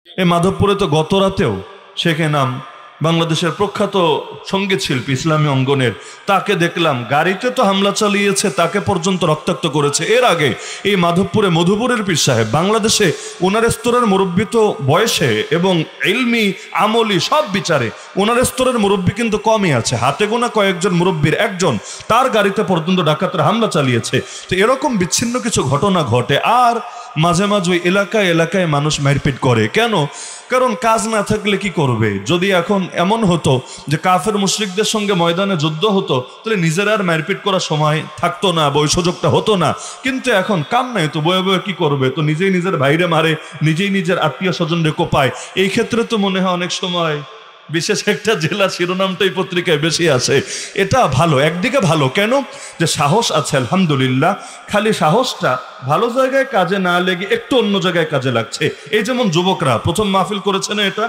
এই মাধবপুরে তো গত রাতেও শেখে নাম বাংলাদেশের প্রখ্যাত সঙ্গীত শিল্পী ইসলামী অঙ্গনের, তাকে দেখলাম গাড়িতে তো হামলা চালিয়েছে, তাকে পর্যন্ত রক্তাক্ত করেছে। এর আগে এই মাধবপুরে মধুপুরের পীর সাহেব, বাংলাদেশে ওনার স্তরের মুরব্বী তো বয়সে এবং ইলমি আমলি সব বিচারে ওনার স্তরের মুরব্বী কিন্তু কমই আছে, হাতে গোনা কয়েকজন মুরব্বীর একজন, তার গাড়িতে পর্যন্ত ডাকাতরা হামলা চালিয়েছে। তো এরকম বিচ্ছিন্ন কিছু ঘটনা ঘটে। আর মাঝে মাঝে ওই এলাকায় এলাকায় মানুষ মারপিট করে। কেন? কারণ কাজ না থাকলে কি করবে? যদি এখন এমন হতো যে কাফের মুশরিকদের সঙ্গে ময়দানে যুদ্ধ হতো, তাহলে নিজের আর মারপিট করার সময় থাকতো না বা ওই সুযোগটা হতো না। কিন্তু এখন কাম নাই তো, বয়ে বয়ে কি করবে? তো নিজেই নিজের ভাইরে মারে, নিজেই নিজের আত্মীয় স্বজনরে কোপায়। এই ক্ষেত্রে তো মনে হয় অনেক সময় বিশেষ একটা জেলা শিরোনামটাই পত্রিকায় বেশি আছে। এটা ভালো, একদিকে ভালো। কেন? যে সাহস আছে আলহামদুলিল্লাহ, খালি সাহসটা ভালো জায়গায় কাজে না লেগে একটু অন্য জায়গায় কাজে লাগছে। এই যেমন যুবকরা প্রথম মাহফিল করেছে না, এটা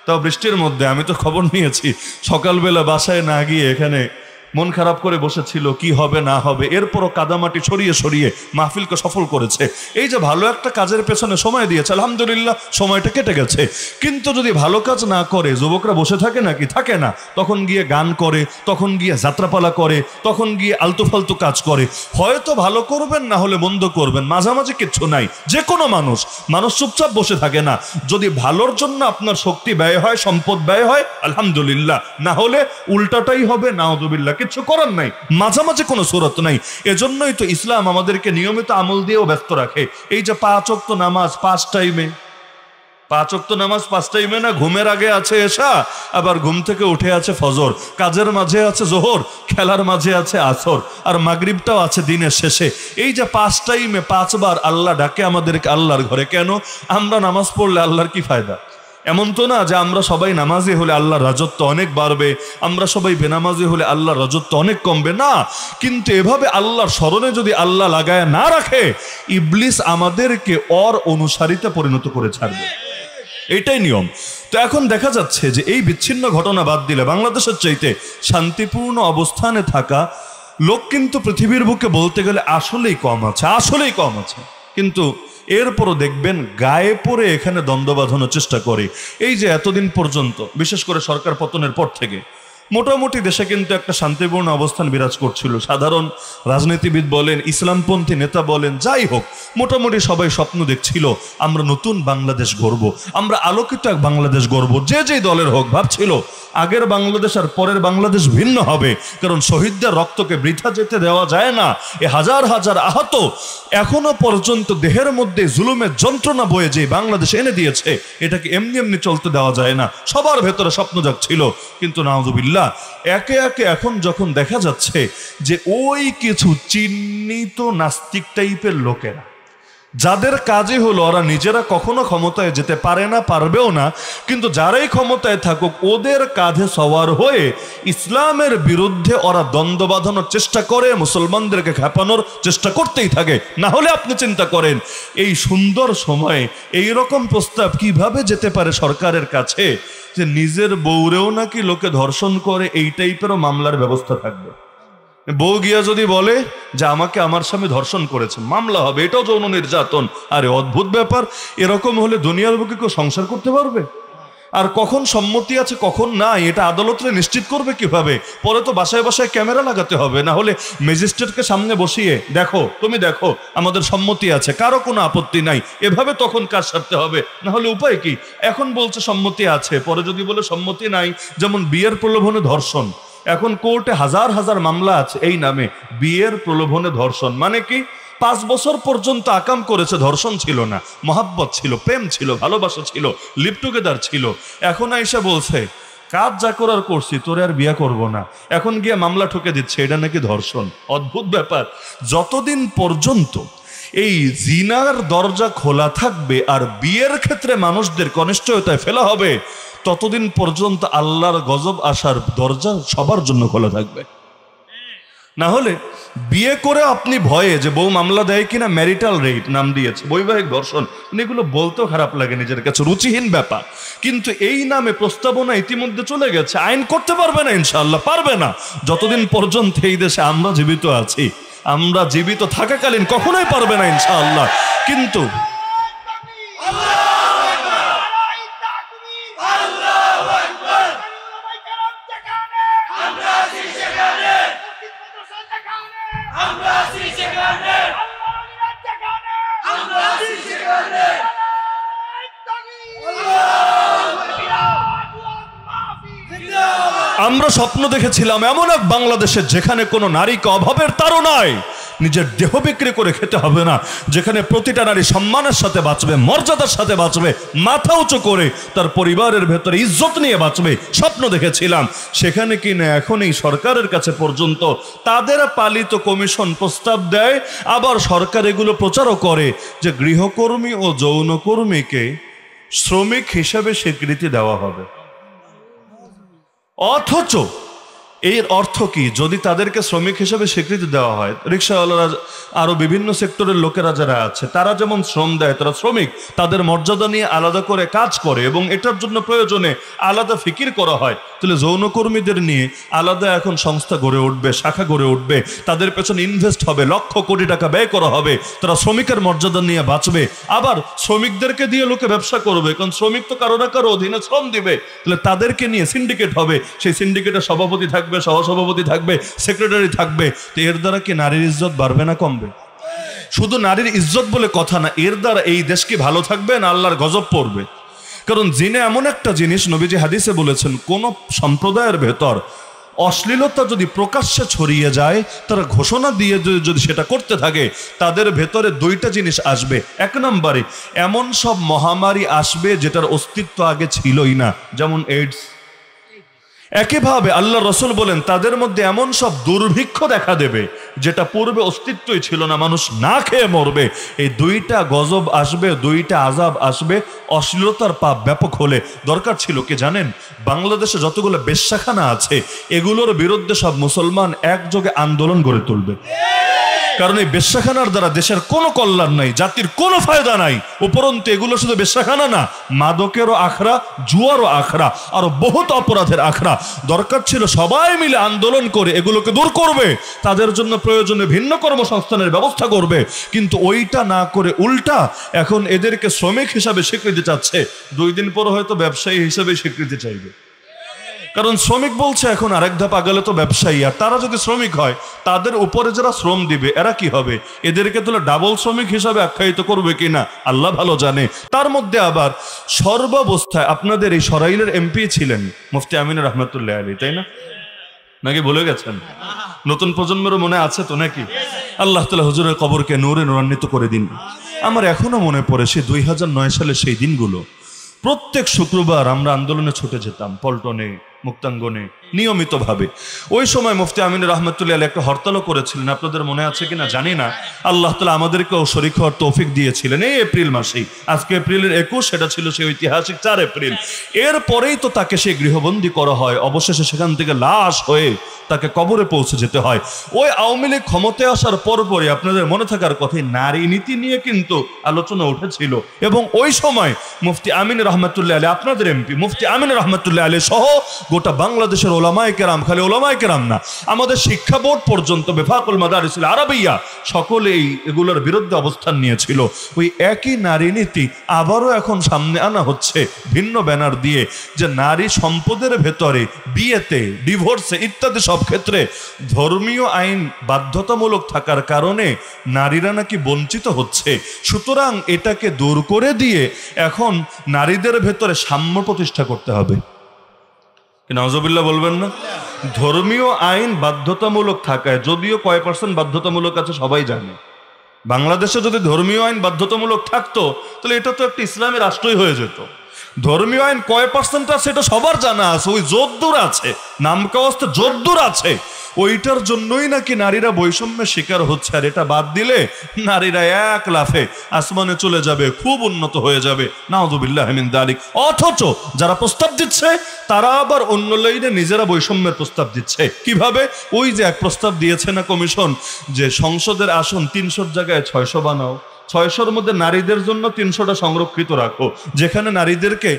তাও বৃষ্টির মধ্যে, আমি তো খবর নিয়েছি, সকালবেলা বাসায় না গিয়ে এখানে মন খারাপ করে বসেছিল কি হবে না হবে, এরপরও কাদামাটি সরিয়ে সরিয়ে মাহফিলকে সফল করেছে। এই যে ভালো একটা কাজের পেছনে সময় দিয়েছে, আলহামদুলিল্লাহ সময়টা কেটে গেছে। কিন্তু যদি ভালো কাজ না করে যুবকরা বসে থাকে নাকি? থাকে না। তখন গিয়ে গান করে, তখন গিয়ে যাত্রাপালা করে, তখন গিয়ে আলতু ফালতু কাজ করে। হয়তো ভালো করবেন, না হলে বন্ধ করবেন, মাঝামাঝি কিচ্ছু নাই। যে কোনো মানুষ চুপচাপ বসে থাকে না। যদি ভালোর জন্য আপনার শক্তি ব্যয় হয়, সম্পদ ব্যয় হয়, আলহামদুলিল্লাহ, না হলে উল্টাটাই হবে, নাউযুবিল্লাহ। কিছু করার নাই, মাঝামাঝি কোনো সুরত নাই। এজন্যই তো ইসলাম আমাদেরকে নিয়মিত আমল দিয়েও ব্যস্ত রাখে। এই যে 5 ওয়াক্ত নামাজ 5 টাইমে, 5 ওয়াক্ত নামাজ 5 টাইমে না, ঘুমের আগে আছে এশা, আবার ঘুম থেকে উঠে আছে ফজর, কাজের মাঝে আছে জোহর, খেলার মাঝে আছে আসর, আর মাগরিবটাও আছে দিনের শেষে। এই যে 5 টাইমে 5 বার আল্লাহ ডাকে আমাদেরকে আল্লাহর ঘরে। কেন? আমরা নামাজ পড়লে আল্লাহর কি ফায়দা? এমন তো না যে আমরা সবাই নামাজি হলে আল্লাহর রাজত্ব অনেক বাড়বে, আমরা সবাই বেনামাজি হলে আল্লাহর রাজত্ব অনেক কমবে, না। কিন্তু এভাবে আল্লাহর স্মরণে যদি আল্লাহ লাগায় না রাখে, ইবলিস আমাদেরকে অনুসারীতে পরিণত করে ছাড়বে। এটাই নিয়ম। তো এখন দেখা যাচ্ছে যে এই বিচ্ছিন্ন ঘটনা বাদ দিলে বাংলাদেশের চাইতে শান্তিপূর্ণ অবস্থানে থাকা লোক কিন্তু পৃথিবীর বুকে বলতে গেলে আসলেই কম আছে। কিন্তু এরপরও দেখবেন গায়ে পড়ে এখানে দ্বন্দ্ব বাঁধানোর চেষ্টা করে। এই যে এতদিন পর্যন্ত, বিশেষ করে সরকার পতনের পর থেকে মোটামুটি দেশে কিন্তু একটা শান্তিপূর্ণ অবস্থান বিরাজ করছিল। সাধারণ রাজনীতিবিদ বলেন, ইসলামপন্থী নেতা বলেন, যাই হোক, মোটামুটি সবাই স্বপ্ন দেখছিল আমরা নতুন বাংলাদেশ গড়ব, আমরা আলোকিত এক বাংলাদেশ গড়ব। যে দলের হোক ভাবছিল আগের বাংলাদেশ আর পরের বাংলাদেশ ভিন্ন হবে, কারণ শহীদদের রক্তকে বৃথা যেতে দেওয়া যায় না। এ হাজার হাজার আহত এখনো পর্যন্ত দেহের মধ্যে জুলুমের যন্ত্রণা বয়ে যে বাংলাদেশ এনে দিয়েছে, এটাকে এমনি এমনি চলতে দেওয়া যায় না। সবার ভেতরে স্বপ্ন জাগছিল। কিন্তু নাউযুবিল্লাহ, একে একে এখন যখন দেখা যাচ্ছে যে ওই কিছু চিহ্নিত নাস্তিক টাইপের লোকেরা, যাদের কাজই হলো ওরা নিজেরা কখনো ক্ষমতায় যেতে পারে না, পারবেও না, কিন্তু যারাই ক্ষমতায় থাকুক ওদের কাঁধে সওয়ার হয়ে ইসলামের বিরুদ্ধে ওরা দ্বন্দ্ব বাঁধানোর চেষ্টা করে, মুসলমানদেরকে খেপানোর চেষ্টা করতেই থাকে। না হলে আপনি চিন্তা করেন এই সুন্দর সময়ে এই রকম প্রস্তাব কিভাবে যেতে পারে সরকারের কাছে যে নিজের বউরেও নাকি লোকে ধর্ষণ করে, এই টাইপেরও মামলার ব্যবস্থা থাকবে। বউ গিয়া যদি বলে যে আমাকে আমার স্বামী ধর্ষণ করেছে, মামলা হবে, এটাও যৌন নির্যাতন। আরে অদ্ভুত ব্যাপার। এরকম হলে দুনিয়ার বুকে কেউ সংসার করতে পারবে? আর কখন সম্মতি আছে কখন না, এটা আদালতরে নিশ্চিত করবে কিভাবে? পরে তো বাসায় বাসায় ক্যামেরা লাগাতে হবে, না হলে ম্যাজিস্ট্রেটকে সামনে বসিয়ে দেখো, তুমি দেখো আমাদের সম্মতি আছে, কারো কোনো আপত্তি নাই, এভাবে তখন কাজ সারতে হবে। না হলে উপায় কি? এখন বলছে সম্মতি আছে, পরে যদি বলে সম্মতি নাই, যেমন বিয়ের প্রলোভনে ধর্ষণ, এখন কোর্টে হাজার হাজার মামলা আছে এই নামে, বিয়ের প্রলোভনে ধর্ষণ। মানে কি? 5 বছর পর্যন্ত আকাম করেছে, ধর্ষণ ছিল না, মহাব্বত ছিল, প্রেম ছিল, ভালোবাসা ছিল, লিভ টুগেদার ছিল। এখন আইসা বলছে কাজ যা করার করছি, তোরে আর বিয়ে করব না। এখন গিয়ে মামলা ঠুকে দিচ্ছে, এটা নাকি ধর্ষণ। অদ্ভুত ব্যাপার। যতদিন পর্যন্ত এই জিনার দরজা খোলা থাকবে আর বিয়ের ক্ষেত্রে মানুষদের অনিশ্চয়তায় ফেলা হবে, ততদিন পর্যন্ত আল্লাহর গজব আসার দরজা সবার জন্য খোলা থাকবে। না হলে বিয়ে করে আপনি ভয়ে যে বউ মামলা দেয় কিনা, ম্যারিটাল রেপ নাম দিয়েছে, বৈবাহিক ধর্ষণ, এগুলো বলতেও খারাপ লাগে নিজের কাছে, রুচিহীন ব্যাপার। কিন্তু এই নামে প্রস্তাবনা ইতিমধ্যে চলে গেছে, আইন করতে পারবে না, ইনশাআল্লাহ পারবে না, যতদিন পর্যন্ত এই দেশে আমরা জীবিত আছি। আমরা জীবিত থাকাকালীন কখনোই পারবে না ইনশাআল্লাহ। কিন্তু আমরা স্বপ্ন দেখেছিলাম এমন এক বাংলাদেশে যেখানে কোনো নারীকে অভাবের তাড়নায় নিজের দেহ বিক্রি করে খেতে হবে না, যেখানে প্রতিটা নারী সম্মানের সাথে বাঁচবে, মর্যাদার সাথে বাঁচবে, মাথা উঁচু করে তার পরিবারের ভেতরে ইজ্জত নিয়ে বাঁচবে, স্বপ্ন দেখেছিলাম। সেখানে কি না এখন এই সরকারের কাছে পর্যন্ত তাদের পালিত কমিশন প্রস্তাব দেয়, আবার সরকার এগুলো প্রচারও করে যে গৃহকর্মী ও যৌনকর্মীকে শ্রমিক হিসেবে স্বীকৃতি দেওয়া হবে। অথচ এর অর্থ কি? যদি তাদেরকে শ্রমিক হিসেবে স্বীকৃতি দেওয়া হয়, রিক্সাওয়ালারা আরো বিভিন্ন সেক্টরের লোকেরা যারা আছে তারা যেমন শ্রম দেয়, তারা শ্রমিক, তাদের মর্যাদা নিয়ে আলাদা করে কাজ করে এবং এটার জন্য প্রয়োজনে আলাদা ফিকির করা হয়, তাহলে যৌনকর্মীদের নিয়ে আলাদা এখন সংস্থা গড়ে উঠবে, শাখা গড়ে উঠবে, তাদের পেছনে ইনভেস্ট হবে, লক্ষ কোটি টাকা ব্যয় করা হবে, তারা শ্রমিকের মর্যাদা নিয়ে বাঁচবে। আবার শ্রমিকদেরকে দিয়ে লোকে ব্যবসা করবে, কারণ শ্রমিক তো কারো না কারো অধীনে শ্রম দিবে, তাহলে তাদেরকে নিয়ে সিন্ডিকেট হবে, সেই সিন্ডিকেটের সভাপতি থাকবে, সহসভাপতি থাকবে, সেক্রেটারি থাকবে। তো এর দ্বারা কি নারীর ইজ্জত বাড়বে না কমবে? শুধু নারীর ইজ্জত বলে কথা না, এর দ্বারা এই দেশ কি ভালো থাকবে না আল্লাহর গজব পড়বে? কারণ জিনা এমন একটা জিনিস, নবীজি হাদিসে বলেছেন, কোন সম্প্রদায়ের ভেতর অশ্লীলতা যদি প্রকাশ্যে ছড়িয়ে যায়, তারা ঘোষণা দিয়ে যদি সেটা করতে থাকে, তাদের ভেতরে দুইটা জিনিস আসবে। এক নম্বরে এমন সব মহামারী আসবে যেটার অস্তিত্ব আগে ছিলই না, যেমন এইডস। একইভাবে আল্লাহ রসুল বলেন তাদের মধ্যে এমন সব দুর্ভিক্ষ দেখা দেবে যেটা পূর্বে অস্তিত্বই ছিল না, মানুষ না খেয়ে মরবে। এই দুইটা গজব আসবে, দুইটা আযাব আসবে অশ্লীলতার পাপ ব্যাপক হলে। দরকার ছিল কি জানেন? বাংলাদেশে যতগুলো বেশ্যাখানা আছে এগুলোর বিরুদ্ধে সব মুসলমান একযোগে আন্দোলন গড়ে তুলবে। কারণ এই বেশ্যাখানার দ্বারা দেশের কোনো কল্যাণ নাই, জাতির কোনো ফায়দা নাই। উপরন্তু এগুলো শুধু বেশ্যাখানা না, মাদকেরও আখড়া, জুয়ারও আখড়া, আরো বহুত অপরাধের আখড়া। দরকার ছিল সবাই মিলে আন্দোলন করে এগুলোকে দূর করবে, তাদের জন্য প্রয়োজনে ভিন্ন কর্মসংস্থানের ব্যবস্থা করবে। কিন্তু ওইটা না করে উল্টা এখন এদেরকে শ্রমিক হিসাবে স্বীকৃতি চাচ্ছে। 2 দিন পর হয়তো ব্যবসায়ী হিসেবে স্বীকৃতি চাইবে, কারণ শ্রমিক বলছে এখন আরেক ধাপ আগালে তো ব্যবসায়ী। আর তারা যদি শ্রমিক হয়, তাদের উপরে যারা শ্রম দিবে এরা কি হবে? এদেরকে তাহলে ডাবল শ্রমিক হিসাবে আখ্যায়িত করবে কিনা আল্লাহ ভালো জানে। তার মধ্যে আবার সর্বাবস্থায় আপনাদের এই সরাইলের এমপি ছিলেন মুফতি আমিন রহমতুল্লাহ আলী, তাই না? নাকি ভুলে গেছেন? নতুন প্রজন্মেরও মনে আছে তো নাকি? আল্লাহ তাআলা হুজুরের কবরকে নূরে নূরান্বিত করে দিন। আমার এখনো মনে পড়ে সেই 2009 সালে সেই দিনগুলো। প্রত্যেক শুক্রবার আমরা আন্দোলনে ছুটে যেতাম, পল্টনে, মুক্তাঙ্গনে, নিয়মিতভাবে। ওই সময় মুফতি আমিন রহমতুল্লাহ আলী একটা হরতালও করেছিলেন, আপনাদের মনে আছে কিনা জানি না। আল্লাহ তাআলা আমাদেরকেও শরীক হওয়ার তৌফিক দিয়েছিলেন এই এপ্রিল মাসেই। আজকে এপ্রিলের 21, সেটা ছিল সেই ঐতিহাসিক 4 এপ্রিল। এরপরেই তো তাকে সেই গৃহবন্দী করা হয়, অবশেষে সেখান থেকে লাশ হয়ে তাকে কবরে পৌঁছে যেতে হয়। ওই আওয়ামী লীগ ক্ষমতায় আসার পরপরই আপনাদের মনে থাকার কথাই নারী নীতি নিয়ে কিন্তু আলোচনা উঠেছিল, এবং ওই সময় মুফতি আমিন রহমতুল্লাহ আলী, আপনাদের এমপি মুফতি আমিন রহমতুল্লাহ আলী সহ গোটা বাংলাদেশের ওলামায়ে কেরাম, খালি ওলামায়ে কেরাম না, আমাদের শিক্ষা বোর্ড পর্যন্ত, বেফাকুল মাদারিসুল আরাবিয়া, সকলেই এগুলোর বিরুদ্ধে অবস্থান নিয়েছিল। ওই একই নারী নীতি আবারও এখন সামনে আনা হচ্ছে ভিন্ন ব্যানার দিয়ে, যে নারী সম্পদের ভেতরে বিয়েতে, ডিভোর্সে ইত্যাদি সব ক্ষেত্রে ধর্মীয় আইন বাধ্যতামূলক থাকার কারণে নারীরা নাকি বঞ্চিত হচ্ছে। সুতরাং এটাকে দূর করে দিয়ে এখন নারীদের ভেতরে সাম্য প্রতিষ্ঠা করতে হবে। নাউজুবিল্লাহ বলবেন না? ধর্মীয় আইন বাধ্যতামূলক থাকায়, যদিও কয় % বাধ্যতামূলক আছে সবাই জানে, বাংলাদেশে যদি ধর্মীয় আইন বাধ্যতামূলক থাকতো তাহলে এটা তো একটা ইসলামী রাষ্ট্রই হয়ে যেত। ধর্মীয় আইন কয় % আছে এটা সবার জানা আছে, ওই যদ্দূর আছে, নামকাওয়াস্তে যদ্দূর আছে, ওইটার জন্যই নাকি নারীরা বৈষম্যের শিকার হচ্ছে। আর এটা বাদ দিলে নারীরা এক লাফে আসমানে চলে যাবে, খুব উন্নত হয়ে যাবে, নাউযুবিল্লাহ মিন যালিক। অথচ যারা প্রস্তাব দিচ্ছে তারা আবার অন্য লাইনে নিজেরা বৈষম্যের প্রস্তাব দিচ্ছে। কিভাবে? ওই যে এক প্রস্তাব দিয়েছে না কমিশন, যে সংসদের আসন 300 জায়গায় 600 বানাও, 600-র মধ্যে নারীদের জন্য 300টা সংরক্ষিত রাখো, যেখানে নারীদেরকে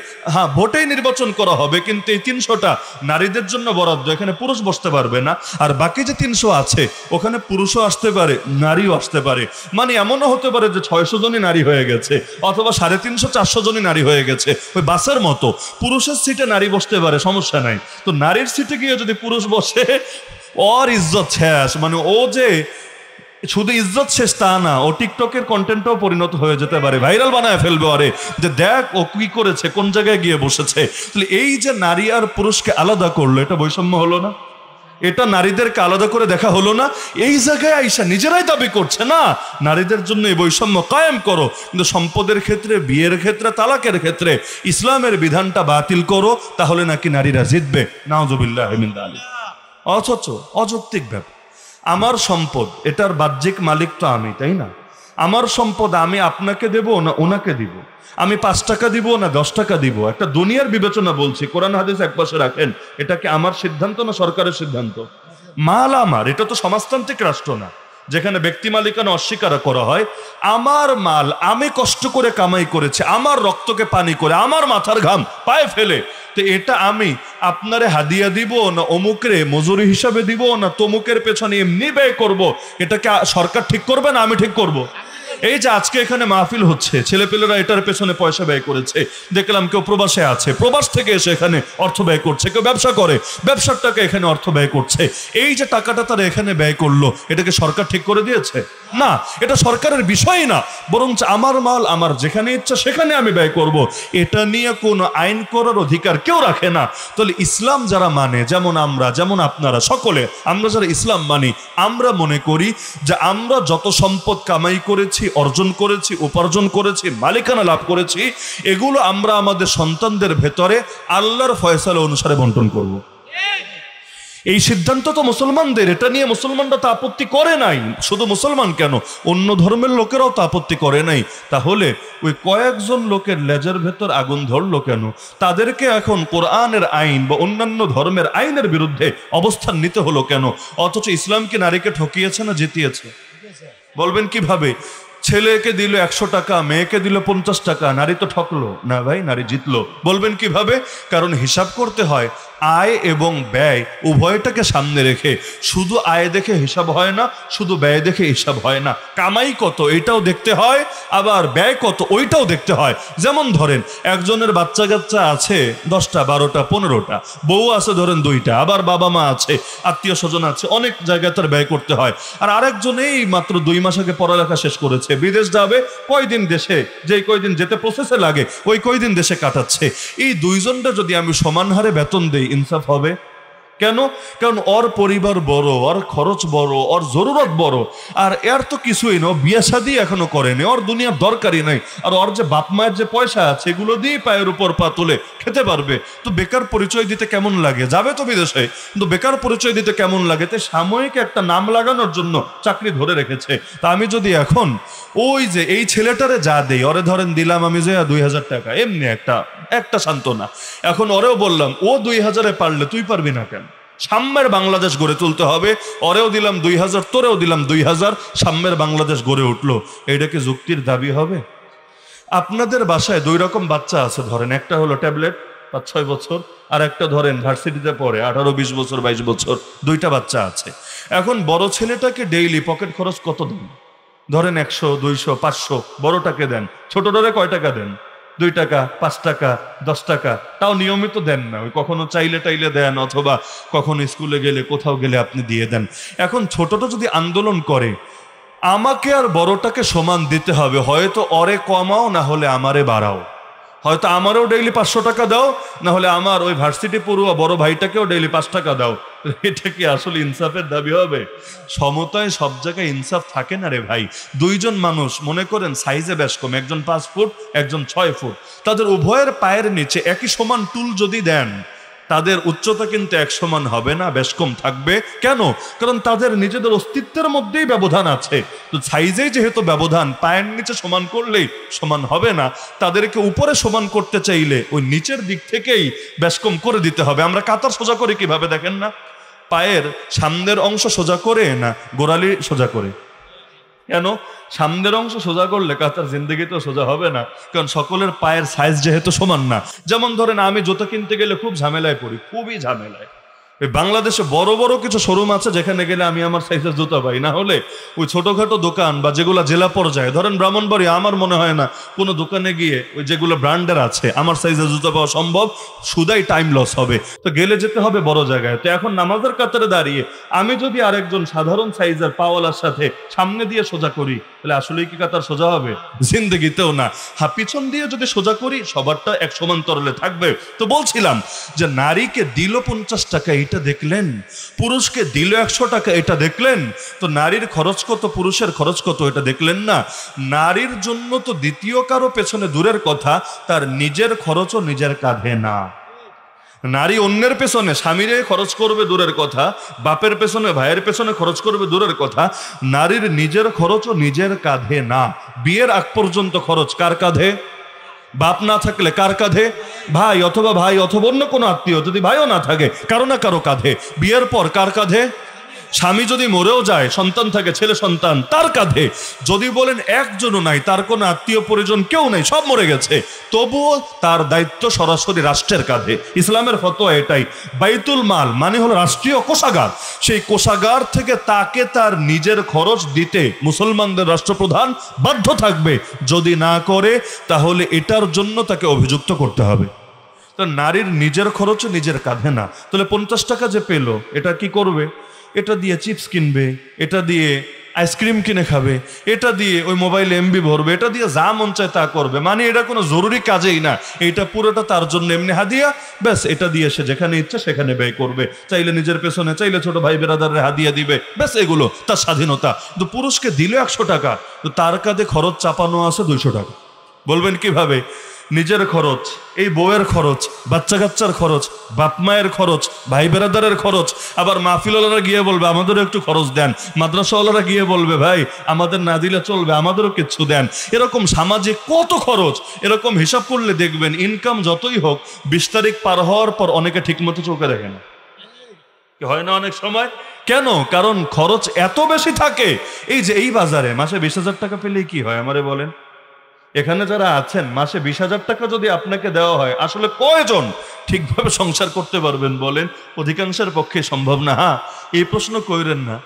ভোটেই নির্বাচন করা হবে, কিন্তু এই 300টা নারীদের জন্য বরাদ্দ, এখানে পুরুষ বসতে পারবে না। আর বাকি যে 300 আছে ওখানে পুরুষও আসতে পারে, নারীও আসতে পারে। মানে এমনও হতে পারে যে 600 জনই নারী হয়ে গেছে, অথবা 350-400 জনই নারী হয়ে গেছে। ওই বাসের মতো পুরুষের সিটে নারী বসতে পারে, সমস্যা নাই। তো নারীর সিটে গিয়ে যদি পুরুষ বসে, ওর ইজ্জত শেষ। মানে ও যে শুধু ইজ্জত শেষ তা না, ও টিকটকের কন্টেন্টও পরিণত হয়ে যেতে পারে, ভাইরাল বানায় ফেলবে আরে, যে দেখ ও কি করেছে, কোন জায়গায় গিয়ে বসেছে। তাহলে এই যে নারী আর পুরুষকে আলাদা করলো, এটা বৈষম্য হলো না? এটা নারীদেরকে আলাদা করে দেখা হলো না? এই জায়গায় আইসা নিজেরাই দাবি করছে না নারীদের জন্য এই বৈষম্য কায়েম করো, কিন্তু সম্পদের ক্ষেত্রে, বিয়ের ক্ষেত্রে, তালাকের ক্ষেত্রে ইসলামের বিধানটা বাতিল করো, তাহলে নাকি নারীরা জিতবে। নাউজুবিল্লাহ মিন যালিক। অথচ অযৌক্তিক ব্যাপার, আমার সম্পদ, এটার বাহ্যিক মালিক তো আমি, তাই না? আমার সম্পদ আমি আপনাকে দেব না ওনাকে দিব, আমি 5 টাকা দিব না 10 টাকা দিব, একটা দুনিয়ার বিবেচনা বলছি, কোরআন হাদিস একপাশে রাখেন, এটা কি আমার সিদ্ধান্ত না সরকারের সিদ্ধান্ত? মাল আমার, এটা তো সমাজতান্ত্রিক রাষ্ট্র না যেখানে ব্যক্তি মালিকানা অস্বীকার করা হয়। আমার মাল আমি কষ্ট করে কামাই করেছি, আমার রক্তকে পানি করে, আমার মাথার ঘাম পায়ে ফেলে, তো এটা আমি আপনারে হাদিয়া দিব না অমুকরে মজুরি হিসাবে দিব না তমুকের পেছনে এমনি ব্যয় করব, এটাকে সরকার ঠিক করবে না আমি ঠিক করব? এই যে আজকে এখানে মাহফিল হচ্ছে, ছেলেপেলেরা এটার পেছনে পয়সা ব্যয় করেছে, দেখলাম কেউ প্রবাসে আছে, প্রবাস থেকে এসে এখানে অর্থ ব্যয় করছে, কেউ ব্যবসা করে, ব্যবসার টাকা এখানে অর্থ ব্যয় করছে। এই যে টাকাটা তারা এখানে ব্যয় করলো, এটাকে সরকার ঠিক করে দিয়েছে? না, এটা সরকারের বিষয় না, বরং আমার মাল আমার যেখানে ইচ্ছা সেখানে আমি ব্যয় করব, এটা নিয়ে কোনো আইন করার অধিকার কেউ রাখে না। তাহলে ইসলাম যারা মানে, যেমন আমরা, যেমন আপনারা সকলে, আমরা যারা ইসলাম মানি, আমরা মনে করি যে আমরা যত সম্পদ কামাই করেছি, অর্জন করেছি, উপার্জন করেছি, মালিকানা লাভ করেছি, এগুলো আমরা আমাদের সন্তানদের ভেতরে আল্লাহর ফয়সালা অনুসারে বন্টন করব। এই সিদ্ধান্ত তো মুসলমানদের, এটা নিয়ে মুসলমানরা তো আপত্তি করে নাই। শুধু মুসলমান কেন, অন্য ধর্মের লোকেরাও তো আপত্তি করে নাই। তাহলে ওই কয়েকজন লোকের লেজের ভেতর আগুন ধরলো কেন? তাদেরকে এখন কোরআনের আইন বা অন্যান্য ধর্মের আইনের বিরুদ্ধে অবস্থান নিতে হলো কেন? অথচ ইসলাম কি নারীকে ঠকিয়েছে না জিতিয়েছে? বলবেন কিভাবে? ছেলেকে দিল 100 টাকা, মেয়েকে দিল 50 টাকা, নারী তো ঠকলো না ভাই, নারী জিতলো। বলবেন কিভাবে? কারণ হিসাব করতে হয় আয় এবং ব্যয় উভয়টাকে সামনে রেখে। শুধু আয় দেখে হিসাব হয় না, শুধু ব্যয় দেখে হিসাব হয় না, কামাই কত এটাও দেখতে হয়, আবার ব্যয় কত ওইটাও দেখতে হয়। যেমন ধরেন একজনের বাচ্চা কাচ্চা আছে 10টা 12টা 15টা, বউ আছে ধরেন 2টা, আবার বাবা মা আছে, আত্মীয় স্বজন আছে, অনেক জায়গায় তার ব্যয় করতে হয়। আর আরেকজনেই মাত্র 2 মাস আগে পড়ালেখা শেষ করেছে, বিদেশ যাবে, কয়দিন দেশে, যেই কয়দিন যেতে প্রসেসে লাগে ওই কয়দিন দেশে কাটাচ্ছে। এই দুইজনটা যদি আমি সমান হারে বেতন দেই, ইনসাফ হবে? কেন? কারণ ওর পরিবার বড়, ওর খরচ বড়, ওর জরুরত বড়, আর এর তো কিছুই না, বিয়ে শাদী এখনো করেনি, ওর দুনিয়ার দরকারই নাই, আর ওর যে বাপ মায়ের যে পয়সা আছে এগুলো দিয়ে পায়ের উপর পা তুলে খেতে পারবে। তো বেকার পরিচয় দিতে কেমন লাগে? যাবে তো বিদেশে, কিন্তু বেকার পরিচয় দিতে কেমন লাগে? তো সাময়িক একটা নাম লাগানোর জন্য চাকরি ধরে রেখেছে। তা আমি যদি এখন ওই যে এই ছেলেটারে যা দেই, ওরে ধরেন দিলাম আমি যে 2000 টাকা, এমনি একটা সান্ত্বনা, এখন ওরেও বললাম ও 2000-এ পারলে তুই পারবি না কেন? সাম্যের বাংলাদেশ গড়ে তুলতে হবে, ওরেও দিলাম 2000, তোরেও দিলাম 2000, সাম্যের বাংলাদেশ গড়ে উঠলো। এটা কি যুক্তির দাবি হবে? আপনাদের বাসায় 2 রকম বাচ্চা আছে, ধরেন একটা হলো ট্যাবলেট 5-6 বছর, আর একটা ধরেন ভার্সিটিতে পড়ে 18-20 বছর 22 বছর, 2টা বাচ্চা আছে। এখন বড় ছেলেটাকে ডেইলি পকেট খরচ কত দেন? ধরেন 100, 200, 500 বড়টাকে দেন, ছোটটারে কয় টাকা দেন? 2 টাকা, 5 টাকা, 10 টাকা, তাও নিয়মিত দেন না, ওই কখনো চাইলে টাইলে দেন, অথবা কখনো স্কুলে গেলে কোথাও গেলে আপনি দিয়ে দেন। এখন ছোটটা যদি আন্দোলন করে আমাকে আর বড়টাকে সমান দিতে হবে, হয়তো অরে কমাও না হলে আমারে বাড়াও, হয়তো আমারও ডেইলি 500 টাকা দাও, না হলে আমার ওই ভার্সিটি পড়ুয়া বড় ভাইটাকেও ডেইলি 5 টাকা দাও। এটা কি আসলে ইনসাফের দাবি হবে? সমতায় সব জায়গায় ইনসাফ থাকে না রে ভাই। 2 জন মানুষ মনে করেন সাইজে বেশ কম, একজন 5 ফুট একজন 6 ফুট, তাদের উভয়ের পায়ের নিচে একই সমান টুল যদি দেন, তাদের উচ্চতা কিন্তু এক সমান হবে না, বেশ কম থাকবে। কেন? কারণ তাদের নিজেদের অস্তিত্বের মধ্যেই ব্যবধান আছে। তো সাইজেই যেহেতু ব্যবধান, পায়ের নিচে সমান করলেই সমান হবে না, তাদেরকে উপরে সমান করতে চাইলে ওই নিচের দিক থেকেই বেশ কম করে দিতে হবে। আমরা কাতার সোজা করি কিভাবে দেখেন না? পায়ের সামনের অংশ সোজা করে না গোড়ালি সোজা করে। কেন? সামনের অংশ সোজা করলে কাতার জিন্দগিতেও সোজা হবে না, কারণ সকলের পায়ের সাইজ যেহেতু সমান না। যেমন ধরেন আমি জুতো কিনতে গেলে খুব ঝামেলায় পড়ি, খুবই ঝামেলায়। ওই বাংলাদেশে বড় বড় কিছু শোরুম আছে যেখানে গেলে আমি আমার সাইজের জুতা পাই, না হলে ওই ছোটখাটো দোকান বা যেগুলো জেলা পর্যায়ে, ধরেন ব্রাহ্মণবাড়িয়া, আমার মনে হয় না কোনো দোকানে গিয়ে ওই যেগুলো ব্র্যান্ডের আছে আমার সাইজের জুতা পাওয়া সম্ভব, শুধাই টাইম লস হবে। তো গেলে যেতে হবে বড় জায়গায়। তো এখন নামাজের কাতারে দাঁড়িয়ে আমি যদি আরেকজন সাধারণ সাইজের পাওয়ালার সাথে সামনে দিয়ে সোজা করি, তাহলে আসলেই কি কাতার সোজা হবে? জিন্দেগিতেও না। পিছন দিয়ে যদি সোজা করি সবারটা এক সমান্তরালে থাকবে। তো বলছিলাম যে নারীকে দিল 50 টাকা, এটা দেখলেন, পুরুষকে দিল 100 টাকা, এটা দেখলেন, তো নারীর খরচ কত, পুরুষের খরচ কত, এটা দেখলেন না? নারীর জন্য তো দ্বিতীয় কারো পেছনে দূরের কথা, তার নিজের খরচও নিজের কাঁধে না। নারী অন্যের পেছনে স্বামীরে খরচ করবে দূরের কথা, বাপের পেছনে ভাইয়ের পেছনে খরচ করবে দূরের কথা, নারীর নিজের খরচও নিজের কাঁধে না। বিয়ের আগ পর্যন্ত খরচ কার কাঁধে? বাপ না থাকলে কার কাঁধে? ভাই অথবা অন্য কোনো আত্মীয়, যদি ভাইও না থাকে কারো না কারো কাঁধে। বিয়ের পর কার কাঁধে? স্বামী যদি মরেও যায়, সন্তান থাকে, ছেলে সন্তান, তার কাঁধে। যদি বলেন একজনও নাই, তার কোনো আত্মীয় পরিজন কেউ নেই, সব মরে গেছে, তবুও তার দায়িত্ব সরাসরি রাষ্ট্রের কাঁধে। ইসলামের ফতোয়া এটাই। বাইতুল মাল মানে হলো রাষ্ট্রীয় কোষাগার, সেই কোষাগার থেকে তাকে তার নিজের খরচ দিতে মুসলমানদের রাষ্ট্রপ্রধান বাধ্য থাকবে। যদি না করে তাহলে এটার জন্য তাকে অভিযুক্ত করতে হবে। তো নারীর নিজের খরচ নিজের কাঁধে না। তাহলে 50 টাকা যে পেল, এটা কি করবে? এটা দিয়ে চিপস কিনবে, এটা দিয়ে আইসক্রিম কিনে খাবে, এটা দিয়ে ওই মোবাইলে এমবি ভরবে, এটা দিয়ে যা মন চায় তা করবে। মানে এটা কোনো জরুরি কাজেই না, এটা পুরোটা তার জন্য এমনি হাদিয়া, ব্যাস। এটা দিয়ে সে যেখানে ইচ্ছে সেখানে ব্যয় করবে, চাইলে নিজের পেছনে, চাইলে ছোট ভাই বেরাদারের হাদিয়া দিবে, ব্যাস, এগুলো তার স্বাধীনতা। কিন্তু পুরুষকে দিলে 100 টাকা, তো তার কাঁধে খরচ চাপানো আছে 200 টাকা। বলবেন কিভাবে? নিজের খরচ, এই বউয়ের খরচ, বাচ্চা কাচ্চার খরচ, বাপ মায়ের খরচ, ভাই বেরাদারের খরচ, আবার মাহফিলওয়ালারা গিয়ে বলবে আমাদেরও একটু খরচ দেন, মাদ্রাসাওয়ালারা গিয়ে বলবে ভাই আমাদের না দিলে চলবে, আমাদেরও কিছু দেন। এরকম সামাজিক কত খরচ, এরকম হিসাব করলে দেখবেন ইনকাম যতই হোক 20 তারিখ পার হওয়ার পর অনেকে ঠিকমতো চোখে দেখে না, হয় না অনেক সময়? কেন? কারণ খরচ এত বেশি থাকে। এই যে এই বাজারে মাসে 20,000 টাকা পেলেই কি হয় আমারে বলেন? এখানে যারা আছেন, মাসে 20,000 টাকা যদি আপনাকে দেওয়া হয়, আসলে কয়জন ঠিকভাবে সংসার করতে পারবেন বলেন? অধিকাংশের পক্ষে সম্ভব না। হ্যাঁ, এই প্রশ্ন কইরেন না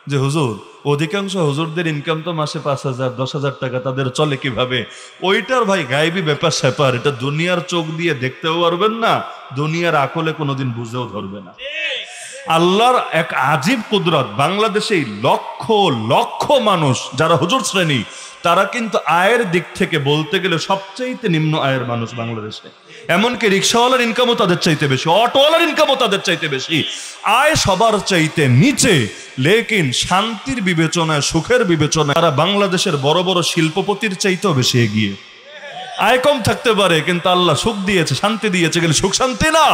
যে হুজুর অধিকাংশ হুজুরদের ইনকাম তো মাসে 5,000 10,000 টাকা, তাদের চলে কিভাবে? ওইটার ভাই গায়েবী ব্যাপার স্যাপার, এটা দুনিয়ার চোখ দিয়ে দেখতেও পারবেন না, দুনিয়ার আকলে কোনোদিন বুঝেও ধরবে না। আল্লাহর এক আজীব কুদরত। বাংলাদেশে লক্ষ লক্ষ মানুষ যারা হুজুর শ্রেণী, তারা কিন্তু আয়ের দিক থেকে বলতে গেলে সবচাইতে নিম্ন আয়ের মানুষ বাংলাদেশে। এমনকি রিক্সাওয়ালার ইনকামও তাদের চাইতে বেশি, অটোওয়ালার ইনকামও তাদের চাইতে বেশি। আয় সবার চাইতে নিচে, লেকিন শান্তির বিবেচনায়, সুখের বিবেচনায় তারা বাংলাদেশের বড় বড় শিল্পপতির চাইতেও বেশি এগিয়ে। আয় কম থাকতে পারে, কিন্তু আল্লাহ সুখ দিয়েছে, শান্তি দিয়েছে, কিন্তু সুখ শান্তি না।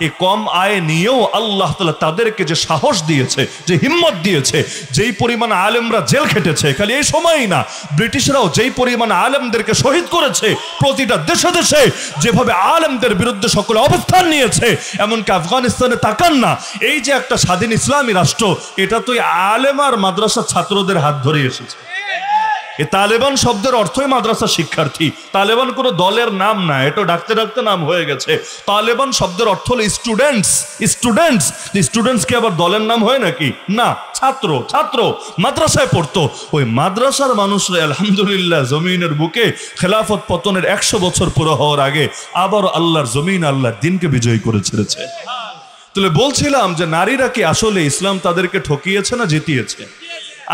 এই কম আয় নিয়েও আল্লাহ তাআলা তাদেরকে যে সাহস দিয়েছে, যে হিম্মত দিয়েছে, যেই পরিমাণ আলেমরা জেল খেটেছে, খালি এই সময়ই না, ব্রিটিশরাও যেই পরিমাণ আলেমদেরকে শহীদ করেছে, প্রতিটা দেশে দেশে যেভাবে আলেমদের বিরুদ্ধে সকলে অবস্থান নিয়েছে, এমনকি আফগানিস্তানে তাকান না, এই যে একটা স্বাধীন ইসলামী রাষ্ট্র, এটা তো আলেম আর মাদ্রাসার ছাত্রদের হাত ধরে এসেছে। এই তালেবান শব্দের অর্থই মাদ্রাসা শিক্ষার্থী। তালেবান কোনো দলের নাম না, এটা ডাকতে ডাকতে নাম হয়ে গেছে। তালেবান শব্দের অর্থ হলো স্টুডেন্টস। স্টুডেন্টস কি আবার দলের নাম হয় নাকি? না, ছাত্র। ছাত্র মাদ্রাসায় পড়তো। ওই মাদ্রাসার মানুষরা আলহামদুলিল্লাহ জমিনের বুকে খেলাফত পতনের 100 বছর পুরো হওয়ার আগে আবার আল্লাহর জমিন, আল্লাহর দিনকে বিজয়ী করে ছেড়েছে। তাহলে বলছিলাম যে নারীরা কি আসলে ইসলাম তাদেরকে ঠকিয়েছে না জিতিয়েছে?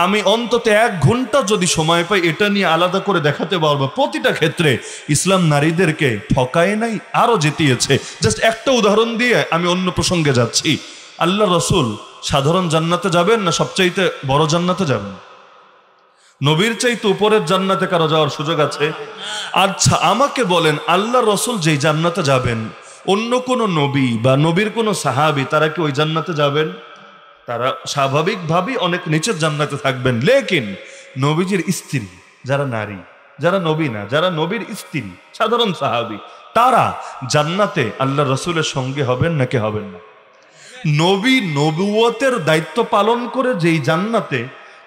আমি অন্তত 1 ঘন্টা যদি সময় পাই এটা নিয়ে আলাদা করে দেখাতে পারবো। প্রতিটা ক্ষেত্রে ইসলাম নারীদেরকে ঠকায় নাই, আরো জিতিয়েছে। জাস্ট একটা উদাহরণ দিয়ে আমি অন্য প্রসঙ্গে যাচ্ছি। আল্লাহ রসুল সাধারণ জান্নাতে যাবেন না সবচাইতে বড় জান্নাতে যাবেন? নবীর চাইতে উপরের জান্নাতে কারো যাওয়ার সুযোগ আছে? আচ্ছা আমাকে বলেন, আল্লাহ রসুল যেই জান্নাতে যাবেন, অন্য কোনো নবী বা নবীর কোনো সাহাবী তারা কি ওই জান্নাতে যাবেন? তারা স্বাভাবিকভাবেই অনেক নিচের জান্নাতে থাকবেন। লেকিন নবীজির স্ত্রী যারা নারী, যারা নবী না, যারা নবীর স্ত্রী, সাধারণ সাহাবী, তারা জান্নাতে আল্লাহ রসুলের সঙ্গে হবেন নাকি হবেন না? নবী নবুয়তের দায়িত্ব পালন করে যেই জান্নাতে,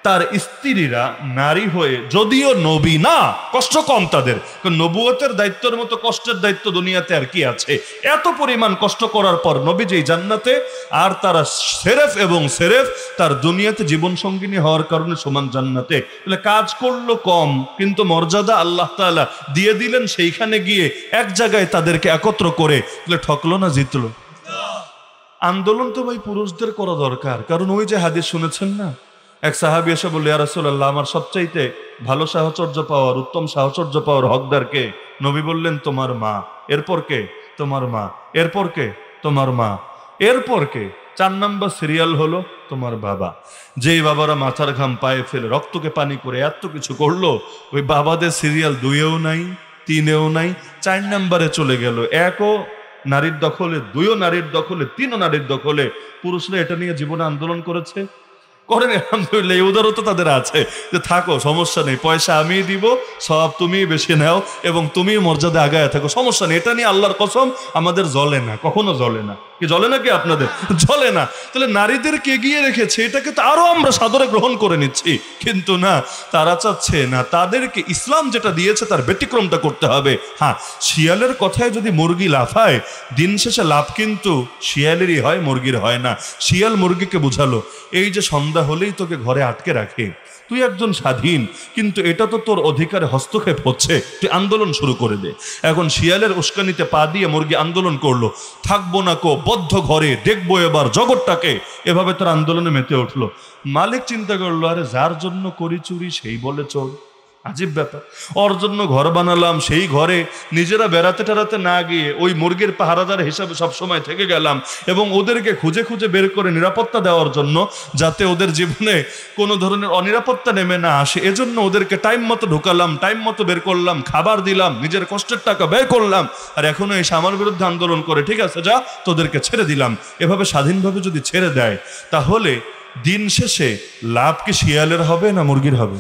তার স্ত্রীরা নারী হয়ে, যদিও নবী না, কষ্ট কম তাদের, কারণ নবুয়তের দায়িত্বের মতো কষ্টের দায়িত্ব দুনিয়াতে আর কি আছে। এত পরিমাণ কষ্ট করার পর নবী যেই জান্নাতে, আর তারা সেরেফ এবং সেরেফ তার দুনিয়াতে জীবন সঙ্গিনী হওয়ার কারণে সমান জান্নাতে। তাহলে কাজ করলো কম, কিন্তু মর্যাদা আল্লাহ তাআলা দিয়ে দিলেন সেইখানে গিয়ে এক জায়গায় তাদেরকে একত্র করে। তাহলে ঠকলো না জিতলো? আন্দোলন তো ভাই পুরুষদের করা দরকার, কারণ ওই যে হাদিস শুনেছেন না, এক সাহাবী এসে বলল, ইয়া রাসূলুল্লাহ, আমার সবচাইতে ভালো সাহচর্য পাওয়ার, উত্তম সাহচর্য পাওয়ার হকদার কে? নবী বললেন, তোমার মা। এরপর কে? তোমার মা। এরপর কে? তোমার মা। এরপর কে? 4 নম্বর সিরিয়াল হলো তোমার বাবা। যেই বাবারা মাথার ঘাম পায়ে ফেলে রক্তকে পানি করে এত কিছু করলো, ওই বাবাদের সিরিয়াল 2-এও নাই, 3-এও নাই, 4 নম্বরে চলে গেল। 1ও নারীর দখলে, 2ও নারীর দখলে, 3ও নারীর দখলে। পুরুষরা এটা নিয়ে জীবনে আন্দোলন করেছে? করেন? আলহামদুলিল্লাহ, এই উদারতা তাদের আছে যে থাকো, সমস্যা নেই, পয়সা আমিই দিব, সব তুমি বেশি নাও এবং তুমি মর্যাদা আগায় থাকো, সমস্যা নেই। এটা নিয়ে আল্লাহর কসম আমাদের জ্বলে না, কখনো জ্বলে না। কি জ্বলে না? কি আপনাদের জ্বলে না? তাহলে নারীদেরকে এগিয়ে রেখেছে, এটাকে তো আরো আমরা সাদরে গ্রহণ করে নিচ্ছি, কিন্তু না, তারা চাচ্ছে না, তাদেরকে ইসলাম যেটা দিয়েছে তার ব্যতিক্রমটা করতে হবে। হ্যাঁ, শিয়ালের কথায় যদি মুরগি লাফায়, দিন শেষে লাভ কিন্তু শিয়ালেরই হয়, মুরগির হয় না। শিয়াল মুরগিকে বুঝালো, এই যে সন্ধ্যা হলেই তোকে ঘরে আটকে রাখে, তুই একজন স্বাধীন, কিন্তু এটা তো তোর অধিকারে হস্তক্ষেপ হচ্ছে, তুই আন্দোলন শুরু করে দে। এখন শিয়ালের উস্কানিতে পা দিয়ে মুরগি আন্দোলন করলো, থাকবো না কো বদ্ধ ঘরে, দেখবো এবার জগৎটাকে। এভাবে তার আন্দোলনে মেতে উঠলো। মালিক চিন্তা করলো, আরে যার জন্য করি চুরি সেই বলে চোর। আজীব ব্যাপার, ওর জন্য ঘর বানালাম, সেই ঘরে নিজেরা বেড়াতে টেরাতে না গিয়ে ওই মুরগির পাহারাদার হিসাবে সবসময় থেকে গেলাম, এবং ওদেরকে খুঁজে খুঁজে বের করে নিরাপত্তা দেওয়ার জন্য, যাতে ওদের জীবনে কোনো ধরনের অনিরাপত্তা নেমে না আসে, এজন্য ওদেরকে টাইম মতো ঢুকালাম, টাইম মতো বের করলাম, খাবার দিলাম, নিজের কষ্টের টাকা ব্যয় করলাম, আর এখনো এসে আমার বিরুদ্ধে আন্দোলন করে, ঠিক আছে যা, তোদেরকে ছেড়ে দিলাম। এভাবে স্বাধীনভাবে যদি ছেড়ে দেয়, তাহলে দিন শেষে লাভ কি শিয়ালের হবে না মুরগির হবে?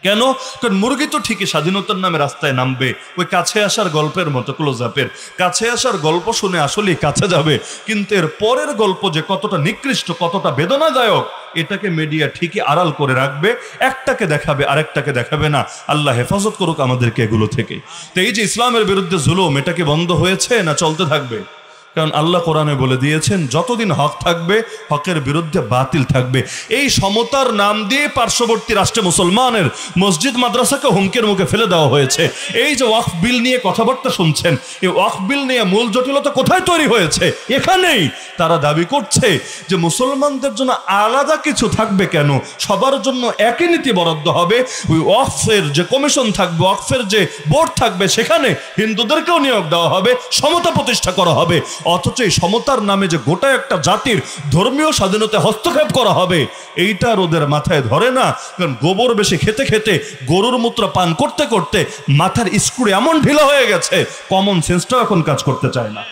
কেন? কারণ মুরগি তো ঠিকই স্বাধীনতার নামে রাস্তায় নামবে, ওই কাছে আসার গল্পের মতো, ক্লোজ আপের কাছে আসার গল্প শুনে আসলেই কাছে যাবে, কিন্তু এর পরের গল্প যে কতটা নিকৃষ্ট, কতটা বেদনাদায়ক, এটাকে মিডিয়া ঠিকই আড়াল করে রাখবে, একটাকে দেখাবে আরেকটাকে দেখাবে না। আল্লাহ হেফাজত করুক আমাদেরকে এগুলো থেকে। তো এই যে ইসলামের বিরুদ্ধে জুলুম, এটা কি বন্ধ হয়েছে না চলতে থাকবে? কারণ আল্লাহ কোরআনে বলে দিয়েছেন, যতদিন হক থাকবে হকের বিরুদ্ধে বাতিল থাকবে। এই সমতার নাম দিয়ে পার্শ্ববর্তী রাষ্ট্রে মুসলমানের মসজিদ মাদ্রাসাকে হুমকির মুখে ফেলে দেওয়া হয়েছে। এই যে ওয়াকফ বিল নিয়ে কথাবার্তা শুনছেন, এই ওয়াকফ বিল নিয়ে মূল জটিলতা কোথায় তৈরি হয়েছে? এখানেই। তারা দাবি করছে যে মুসলমানদের জন্য আলাদা কিছু থাকবে কেন, সবার জন্য একই নীতি বরাদ্দ হবে। ওই ওয়াকফের যে কমিশন থাকবে, ওয়াকফের যে বোর্ড থাকবে, সেখানে হিন্দুদেরকেও নিয়োগ দেওয়া হবে, সমতা প্রতিষ্ঠা করা হবে। অথচ এই সমতার নামে যে গোটা একটা জাতির ধর্মীয় স্বাধীনতা হস্তক্ষেপ করা হবে, এইটা ওদের মাথায় ধরে না। কারণ গোবর বেশি খেতে খেতে, গরুর মূত্র পান করতে করতে মাথার স্ক্রু এমন ঢিলা হয়ে গেছে, কমন সেন্সটাও এখন কাজ করতে চায় না।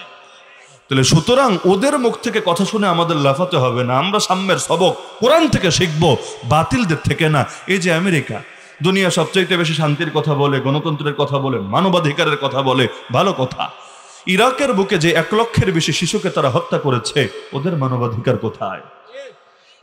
তাহলে সুতরাং ওদের মুখ থেকে কথা শুনে আমাদের লাফাতে হবে না, আমরা সাম্যের সবক কোরআন থেকে শিখবো, বাতিলদের থেকে না। এই যে আমেরিকা দুনিয়া সবচাইতে বেশি শান্তির কথা বলে, গণতন্ত্রের কথা বলে, মানবাধিকারের কথা বলে, ভালো কথা। ইরাকের বুকে যে 1 লক্ষের বেশি শিশুকে তারা হত্যা করেছে, ওদের মানবাধিকার কোথায়?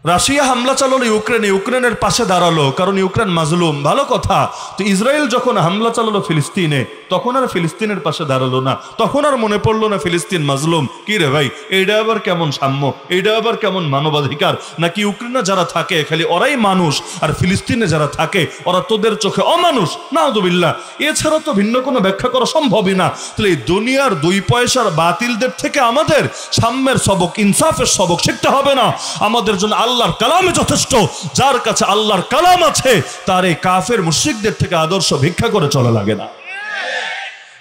রাশিয়া হামলা চালালো ইউক্রেনে, ইউক্রেনের পাশে দাঁড়ালো, কারণ ইউক্রেন মাজলুম, ভালো কথা। তো ইসরায়েল যখন হামলা চালালো ফিলিস্তিনে, তখন আর ফিলিস্তিনের পাশে দাঁড়ালো না, তখন আর মনে পড়লো না ফিলিস্তিন মাজলুম। কি রে ভাই, এইটা আবার কেমন সাম্য, এইটা আবার কেমন মানবাধিকার? নাকি ইউক্রেনে যারা থাকে খালি ওরাই মানুষ, আর ফিলিস্তিনে যারা থাকে ওরা তোদের চোখে অমানুষ? নাউযুবিল্লাহ। এছাড়া তো ভিন্ন কোনো ব্যাখ্যা করা সম্ভবই না। তাহলে এই দুনিয়ার 2 পয়সার বাতিলদের থেকে আমাদের সাম্যের সবক, ইনসাফের সবক শিখতে হবে না? আমাদের জন্য আল্লাহর কালামে যথেষ্ট। যার কাছে আল্লাহর কালাম আছে, তার এই কাফের মুশরিকদের থেকে আদর্শ ভিক্ষা করে চলা লাগে না।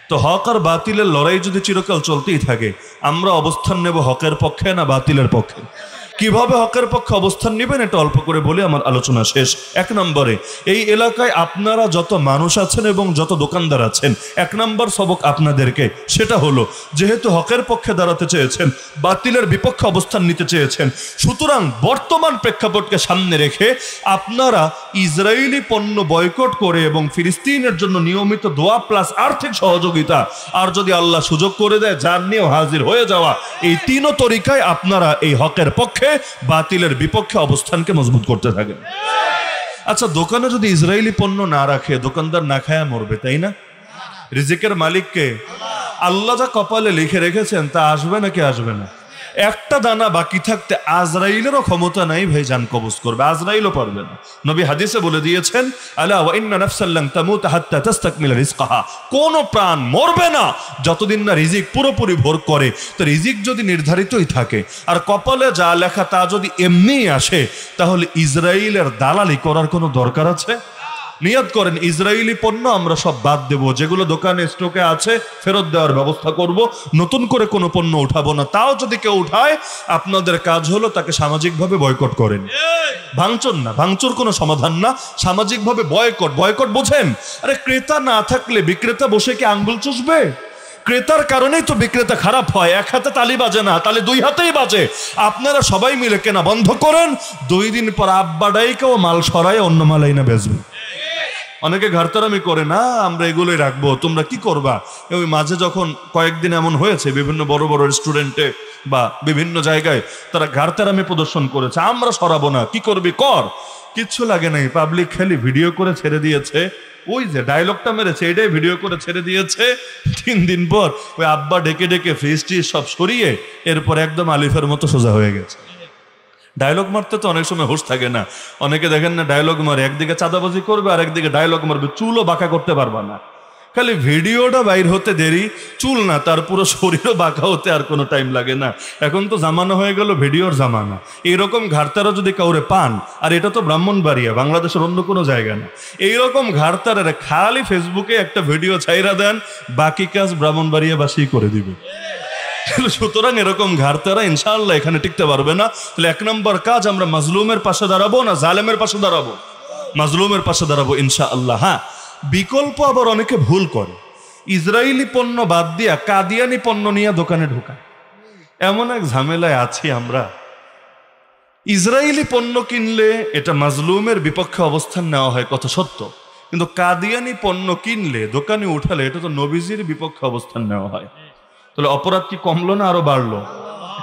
তো হক আর বাতিলের লড়াই যদি চিরকাল চলতেই থাকে, আমরা অবস্থান নেব হকের পক্ষে না বাতিলের পক্ষে? কিভাবে হকের পক্ষে অবস্থান নেবেন এটা অল্প করে বলে আমার আলোচনা শেষ। 1 নম্বরে, এই এলাকায় আপনারা যত মানুষ আছেন এবং যত দোকানদার আছেন, 1 নম্বর সবক আপনাদেরকে, সেটা হলো, যেহেতু হকের পক্ষে দাঁড়াতে চেয়েছেন, বাতিলের বিপক্ষে অবস্থান নিতে চেয়েছেন, সুতরাং বর্তমান প্রেক্ষাপটকে সামনে রেখে আপনারা ইসরায়েলি পণ্য বয়কট করে এবং ফিলিস্তিনের জন্য নিয়মিত দোয়া প্লাস আর্থিক সহযোগিতা, আর যদি আল্লাহ সুযোগ করে দেয় যার নিয়েও হাজির হয়ে যাওয়া, এই 3 তরিকায় আপনারা এই হকের পক্ষে বাতিলের বিপক্ষে অবস্থানকে মজবুত করতে থাকেন। আচ্ছা, দোকানে যদি ইসরায়েলি পণ্য না রাখে দোকানদার না খায়া মরবে, তাই না? রিজিকের মালিককে আল্লাহ যা কপালে লিখে রেখেছেন তা আসবে নাকি আসবে না? একটা দানা বাকি থাকতে আজরাইলেরও ক্ষমতা নাই ভাই জান কবজ করবে, আজরাইলও পারবে না। নবী হাদিসে বলে দিয়েছেন, আলা ওয়া ইন্না নাফসাল লান তামুত হাত্তা তাস্তাকমিলা রিজকাহা, কোন প্রাণ মরবে না যতদিন না রিজিক পুরোপুরি ভোগ করে। তো রিজিক যদি নির্ধারিতই থাকে আর কপালে যা লেখা তা যদি এমনিই আসে, তাহলে ইসরায়েলের দালালি করার কোনো দরকার আছে? নিয়ত করেন ইসরায়েলি পণ্য আমরা সব বাদ দেব, যেগুলো দোকানে স্টকে আছে ফেরত দেওয়ার ব্যবস্থা করব, নতুন করে কোনো পণ্য উঠাবো না। তাও যদি কেউ উঠায়, আপনাদের কাজ হলো তাকে সামাজিকভাবে বয়কট করেন। ভাঙচুর না, ভাঙচুর কোনো সমাধান না, সামাজিকভাবে বয়কট। বয়কট বোঝেন? আরে ক্রেতা না থাকলে বিক্রেতা বসে কি আঙ্গুল চুষবে? ক্রেতার কারণেই তো বিক্রেতা খারাপ হয়। এক হাতে তালি বাজে না, তালি দুই হাতেই বাজে। আপনারা সবাই মিলে কেনা বন্ধ করেন, 2 দিন পর আব্বা ডাইকেও মাল সরায় অন্য মাল আইনা বেচবে। অনেকে ঘাড়তারামি করে, না আমরা এগুলোই রাখবো, তোমরা কি করবা? ওই মাঝে যখন কয়েকদিন এমন হয়েছে বিভিন্ন বড় বড় রেস্টুরেন্টে বা বিভিন্ন জায়গায় তারা ঘাড়তারামি প্রদর্শন করেছে, আমরা সরাবো না, কি করবি কর, কিচ্ছু লাগে নাই। পাবলিক খালি ভিডিও করে ছেড়ে দিয়েছে, ওই যে ডায়লগটা মেরেছে এটাই ভিডিও করে ছেড়ে দিয়েছে। 3 দিন পর ওই আব্বা ডেকে ডেকে ফ্রিজটি সব সরিয়ে এরপর একদম আলিফের মতো সোজা হয়ে গেছে। ডায়লগ মারতে তো অনেক সময় হুঁশ থাকে না। অনেকে দেখেন না ডায়লগ মারে, একদিকে চাঁদাবাজি করবে আর একদিকে ডায়লগ মারবে, চুলও বাঁকা করতে পারবা না। খালি ভিডিওটা বাইর হতে দেরি, চুল না তার পুরো শরীরও বাঁকা হতে আর কোনো টাইম লাগে না। এখন তো জামানা হয়ে গেল ভিডিওর জামানা। এইরকম ঘাড়তারা যদি কাউরে পান, আর এটা তো ব্রাহ্মণবাড়িয়া, বাংলাদেশের অন্য কোনো জায়গা না, এইরকম ঘাড়তারা খালি ফেসবুকে একটা ভিডিও ছাইরা দেন, বাকি কাজ ব্রাহ্মণবাড়িয়াবাসী করে দিবে। সুতরাং এরকম ঘাড়তারা ইনশাআল্লাহ এখানে টিকতে পারবে না। তাহলে 1 নম্বর কাজ, আমরা মাজলুমের পাশে দাঁড়াবো না জালেমের পাশে দাঁড়াবো? মাজলুমের পাশে দাঁড়াবো ইনশাআল্লাহ। হ্যাঁ, বিকল্প আবার অনেকে ভুল করে, ইসরায়েলি পণ্য বাদ দিয়া কাদিয়ানি পণ্য নিয়ে দোকানে ঢোকায়। এমন এক ঝামেলায় আছি আমরা। ইসরায়েলি পণ্য কিনলে এটা মাজলুমের বিপক্ষে অবস্থান নেওয়া হয়, কথা সত্য, কিন্তু কাদিয়ানি পণ্য কিনলে দোকানে উঠালে এটা তো নবীজির বিপক্ষে অবস্থান নেওয়া হয়। তাহলে অপরাধ কি কমলো না আরো বাড়লো?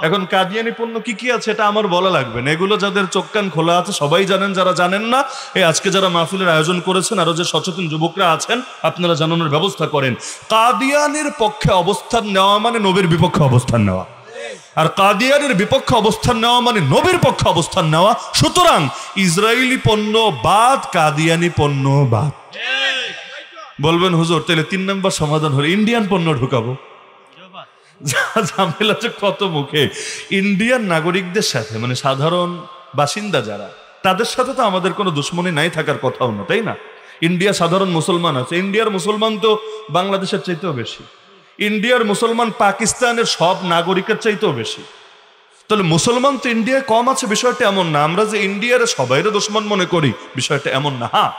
এখন কাদিয়ানি পণ্য কি কি আছে এটা আমার বলা লাগবে না, এগুলো যাদের চোখ কান খোলা আছে সবাই জানেন, যারা জানেন না এই আজকে যারা মাহফিলের আয়োজন করেছেন আরো যে সচেতন যুবকরা আছেন আপনারা জানানোর ব্যবস্থা করেন। কাদিয়ানির পক্ষে অবস্থান নেওয়া মানে নবীর বিপক্ষে অবস্থান নেওয়া, আর কাদিয়ানির বিপক্ষে অবস্থান নেওয়া মানে নবীর পক্ষে অবস্থান নেওয়া। সুতরাং ইসরায়েলি পণ্য বাদ, কাদিয়ানি পণ্য বাদ। বলবেন হুজুর তাহলে 3 নম্বর সমাধান হলো ইন্ডিয়ান পণ্য ঢুকাবো। ঝামেলা যে কত মুখে। ইন্ডিয়ান নাগরিকদের সাথে মানে সাধারণ বাসিন্দা যারা, তাদের সাথে তো আমাদের কোনো দুশ্মনী নাই থাকার কথাও না, তাই না? ইন্ডিয়া সাধারণ মুসলমান আছে, ইন্ডিয়ার মুসলমান তো বাংলাদেশের চাইতেও বেশি, ইন্ডিয়ার মুসলমান পাকিস্তানের সব নাগরিকের চাইতেও বেশি। তাহলে মুসলমান তো ইন্ডিয়ায় কম আছে বিষয়টা এমন না। আমরা যে ইন্ডিয়ার সবাইরে দুশ্মন মনে করি বিষয়টা এমন না। হ্যাঁ,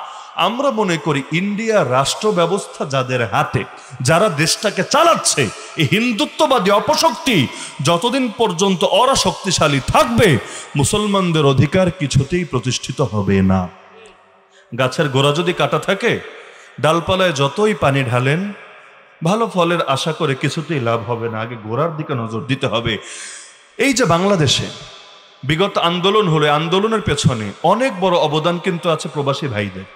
আমরা মনে করি ইন্ডিয়ার রাষ্ট্র ব্যবস্থা যাদের হাতে, যারা দেশটাকে চালাচ্ছে, এই হিন্দুত্ববাদী অপশক্তি যতদিন পর্যন্ত ওরা শক্তিশালী থাকবে মুসলমানদের অধিকার কিছুতেই প্রতিষ্ঠিত হবে না। গাছের গোড়া যদি কাটা থাকে, ডালপালায় যতই পানি ঢালেন ভালো ফলের আশা করে কিছুতেই লাভ হবে না, আগে গোড়ার দিকে নজর দিতে হবে। এই যে বাংলাদেশে বিগত আন্দোলন হলে আন্দোলনের পেছনে অনেক বড় অবদান কিন্তু আছে প্রবাসী ভাইদের।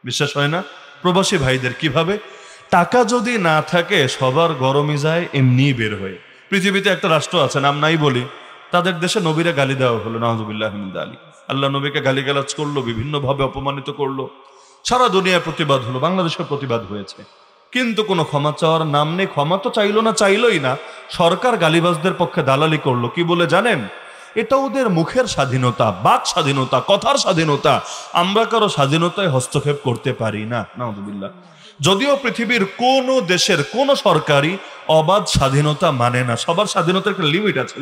বিশ্বাস হয় না? প্রবাসী ভাইদের কিভাবে? টাকা যদি না থাকে সবার গরমই যায় এমনি বের হয়ে। পৃথিবীতে একটা রাষ্ট্র আছে, নাম নাই বলি, তাদের দেশে নবীরা গালি দেওয়া হলো, নাউজুবিল্লাহ মিন যালিক। আল্লাহ নবীকে গালিগালাজ করলো, বিভিন্নভাবে অপমানিত করলো, সারা দুনিয়ার প্রতিবাদ হলো, বাংলাদেশের প্রতিবাদ হয়েছে, কিন্তু কোনো ক্ষমা চাওয়ার নাম নেই। ক্ষমা তো চাইলো না, চাইলোই না। সরকার গালিবাজদের পক্ষে দালালি করলো, কি বলে জানেন? এটা ওদের মুখের স্বাধীনতা, বাক স্বাধীনতা, কথার স্বাধীনতা। আমরা কারো স্বাধীনতায় হস্তক্ষেপ করতে পারি না, নাউজুবিল্লাহ। যদিও পৃথিবীর কোন দেশের কোন সরকারই অবাধ স্বাধীনতা মানে না, সবার স্বাধীনতার একটা লিমিট আছে,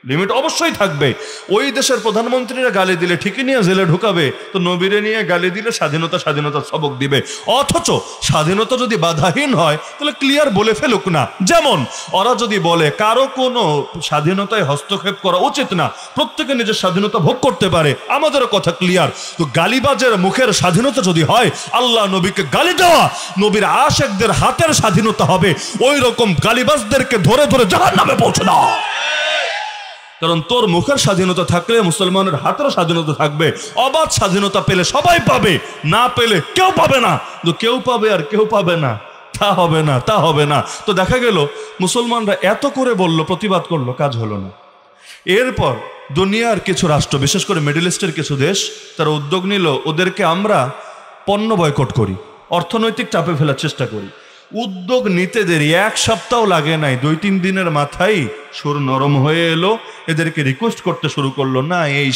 লিমিট অবশ্যই থাকবে। ওই দেশের প্রধানমন্ত্রীরা গালি দিলে ঠিকই নিয়ে জেলে ঢুকাবে, তো নবীরে নিয়ে গালি দিলে স্বাধীনতা সবক দিবে। অথচ স্বাধীনতা যদি বাধাহীন হয় তাহলে ক্লিয়ার বলে ফেলুক না। যেমন ওরা যদি বলে কারো কোনো স্বাধীনতায় হস্তক্ষেপ করা উচিত না, প্রত্যেকে নিজের স্বাধীনতা ভোগ করতে পারে, আমাদেরও কথা ক্লিয়ার। তো গালিবাজের মুখের স্বাধীনতা যদি হয়, আল্লাহ নবীকে গালি দেওয়া নবীর আশেকদের হাতের স্বাধীনতা হবে, ওই রকম গালিবাজদেরকে ধরে ধরে জাহান্নামে পৌঁছে দাও। কারণ তোর মুখের স্বাধীনতা থাকলে মুসলমানের হাতের স্বাধীনতা থাকবে। অবাধ স্বাধীনতা পেলে সবাই পাবে, না পেলে কেউ পাবে না। তো কেউ পাবে আর কেউ পাবে না, তা হবে না, তা হবে না। তো দেখা গেল মুসলমানরা এত করে বলল, প্রতিবাদ করলো, কাজ হলো না। এরপর দুনিয়ার কিছু রাষ্ট্র, বিশেষ করে মিডল ইস্টের কিছু দেশ, তারা উদ্যোগ নিল ওদেরকে আমরা পণ্য বয়কট করি, অর্থনৈতিক চাপে ফেলার চেষ্টা করি। উদ্যোগ নিতে দেরি, এক সপ্তাহ লাগে নাই, 2-3 দিনের মাথায় সুর নরম হয়ে এলো। এদেরকে রিকোয়েস্ট করতে শুরু করলো, না এই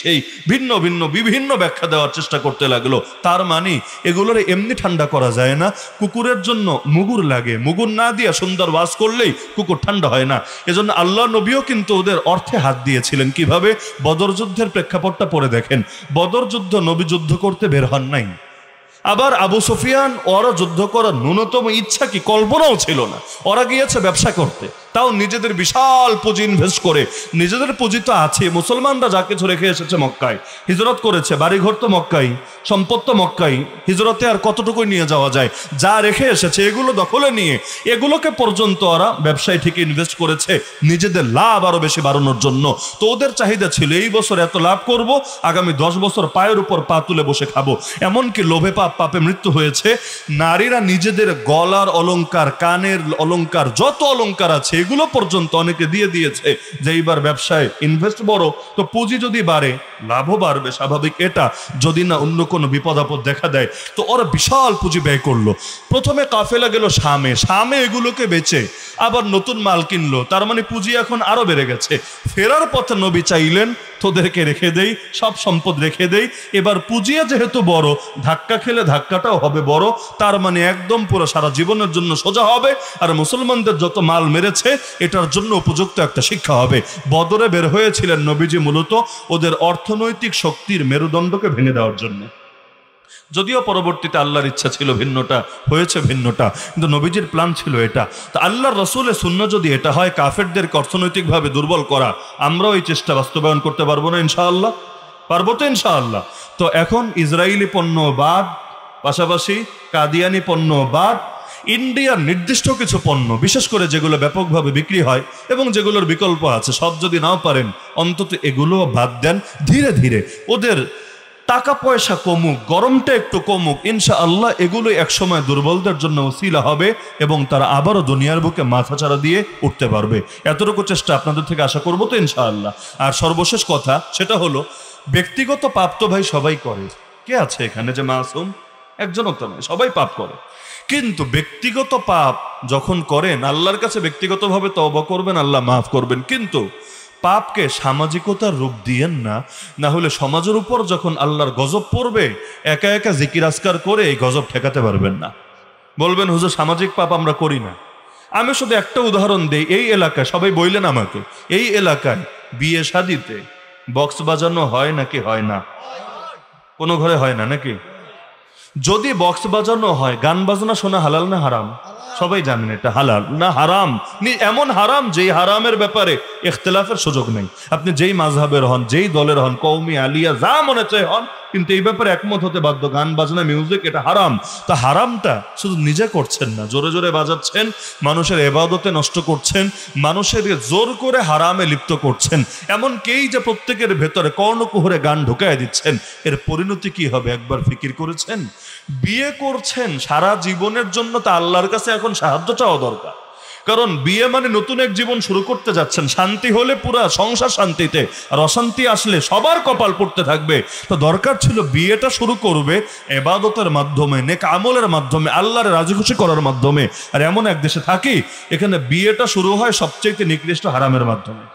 সেই ভিন্ন ভিন্ন বিভিন্ন ব্যাখ্যা দেওয়ার চেষ্টা করতে লাগলো। তার মানে এগুলোর এমনি ঠান্ডা করা যায় না। কুকুরের জন্য মুগুর লাগে, মুগুর না দিয়া সুন্দর ওয়াজ করলেই কুকুর ঠান্ডা হয় না। এজন্য আল্লাহ নবীও কিন্তু ওদের অর্থে হাত দিয়েছিলেন। কিভাবে? বদর যুদ্ধের প্রেক্ষাপটটা পড়ে দেখেন। বদর যুদ্ধ নবী যুদ্ধ করতে বের হন নাই। আবার আবু সুফিয়ান, ওরা যুদ্ধ করার ন্যূনতম ইচ্ছা কি কল্পনাও ছিল না। ওরা গিয়েছে ব্যবসা করতে, তাও নিজেদের বিশাল পুঁজি ইনভেস্ট করে। নিজেদের পুঁজি তো আছে, মুসলমানরা যা কিছু রেখে এসেছে মক্কায়, হিজরত করেছে, বাড়িঘর তো মক্কাই, সম্পদ তো মক্কাই, হিজরতে আর কতটুকুই নিয়ে যাওয়া যায়। যা রেখে এসেছে এগুলো দখলে নিয়ে এগুলোকে পর্যন্ত ওরা ব্যবসায় ঠিক ইনভেস্ট করেছে নিজেদের লাভ আরো বেশি বাড়ানোর জন্য। তো ওদের চাহিদা ছিল এই বছর এত লাভ করব, আগামী 10 বছর পায়ের উপর পা তুলে বসে খাবো। এমনকি লোভে পাপে মৃত্যু হয়েছে। নারীরা নিজেদের গলার অলংকার, কানের অলংকার, যত অলংকার আছে এগুলো পর্যন্ত অনেকে দিয়ে দিয়েছে যে এইবার ব্যবসায় ইনভেস্ট বড়, তো পুঁজি যদি বাড়ে লাভও বাড়বে, স্বাভাবিক এটা, যদি না অন্য কোনো বিপদ আপদ দেখা দেয়। তো ওরা বিশাল পুঁজি ব্যয় করলো। প্রথমে কাফেলা গেল শামে এগুলোকে বেচে আবার নতুন মাল কিনলো, তার মানে পুঁজি এখন আরো বেড়ে গেছে। ফেরার পথে নবী চাইলেন তোদেরকে রেখে দেই, সব সম্পদ রেখে দেই। এবার পুঁজিয়া যেহেতু বড়, ধাক্কা খেলে ধাক্কাটাও হবে বড়, তার মানে একদম পুরো সারা জীবনের জন্য সোজা হবে। আর মুসলমানদের যত মাল মেরেছে এটার জন্য উপযুক্ত একটা শিক্ষা হবে। বদরে বের হয়েছিলেন নবীজি মূলত ওদের অর্থনৈতিক শক্তির মেরুদণ্ডকে ভেঙে দেওয়ার জন্য। যদিও পরবর্তীতে আল্লাহর ইচ্ছা ছিল ভিন্নটা, হয়েছে ভিন্নটা, কিন্তু নবীজির প্ল্যান ছিল এটা। তো আল্লাহর রাসূলের সুন্নাহ যদি এটা হয় কাফেরদেরকে অর্থনৈতিকভাবে দুর্বল করা, আমরাও এই চেষ্টা বাস্তবায়ন করতে পারবো না ইনশাআল্লাহ? পারবো তো ইনশাআল্লাহ। তো এখন ইসরায়েলি পণ্য বাদ, পাশাপাশি কাদিয়ানি পণ্য বাদ, ইন্ডিয়ার নির্দিষ্ট কিছু পণ্য, বিশেষ করে যেগুলো ব্যাপকভাবে বিক্রি হয় এবং যেগুলোর বিকল্প আছে, সব যদি নাও পারেন অন্তত এগুলো বাদ দেন। ধীরে ধীরে ওদের টাকা পয়সা কমুক, গরমটা একটু কমুক, ইনশাআল্লাহ এগুলো একসময় দুর্বলদের জন্য ওসিলা হবে এবং তারা আবারও দুনিয়ার বুকে মাথাচাড়া দিয়ে উঠতে পারবে। এতটুকু চেষ্টা আপনাদের থেকে আশা করবো তো ইনশাআল্লাহ। আর সর্বশেষ কথা সেটা হলো, ব্যক্তিগত পাপ তো ভাই সবাই করে। কে আছে এখানে যে মাসুম? একজনও তো নয়, সবাই পাপ করে। কিন্তু ব্যক্তিগত পাপ যখন করেন আল্লাহর কাছে ব্যক্তিগতভাবে তওবা করবেন, আল্লাহ মাফ করবেন। কিন্তু পাপকে সামাজিকতার রূপ দিয়েন না, না হলে সমাজের উপর যখন আল্লাহর গজব পড়বে একা একা জিকির আজকার করে এই গজব ঠেকাতে পারবেন না। বলবেন হুজুর সামাজিক পাপ আমরা করি না। আমি শুধু একটা উদাহরণ দেই। এই এলাকায় সবাই বললেন আমাকে, এই এলাকায় বিয়ে শাদিতে বক্স বাজানো হয় নাকি হয় না? কোনো ঘরে হয় না নাকি? যদি বক্স বাজানো হয়, গান বাজনা শোনা হালাল না হারাম? সবাই জানেন এটা হালাল না হারাম। এমন হারাম যেই হারামের ব্যাপারে ইখতিলাফের সুযোগ নেই। আপনি যেই মাযহাবের হন, যেই দলের হন, কওমি আলিয়া যা মনে চায় হন, কিন্তু এই ব্যাপারে একমত হতে বাধ্য, গান বাজনা মিউজিক এটা হারাম। তা হারামটা শুধু নিজে করছেন না, জোরে জোরে বাজাচ্ছেন, মানুষের ইবাদতে নষ্ট করছেন, মানুষের জোর করে হারামে লিপ্ত করছেন, এমনকি এই যে প্রত্যেকের ভেতরে কর্ণকুহরে গান ঢুকায় দিচ্ছেন, এর পরিণতি কি হবে একবার ফিকির করেছেন? বিয়ে করছেন সারা জীবনের জন্য, তা আল্লাহর কাছে এখন সাহায্য চাওয়া দরকার। কারণ বিয়ে মানে নতুন এক জীবন শুরু করতে যাচ্ছেন। শান্তি হলে পুরা সংসার শান্তিতে, আর অশান্তি আসলে সবার কপাল পড়তে থাকবে। তো দরকার ছিল বিয়েটা শুরু করবে ইবাদতের মাধ্যমে, নেক আমলের মাধ্যমে, আল্লাহর রাজি খুশি করার মাধ্যমে। আর এমন এক দেশে থাকি এখানে বিয়েটা শুরু হয় সবচেয়ে নিকৃষ্ট হারামের মাধ্যমে।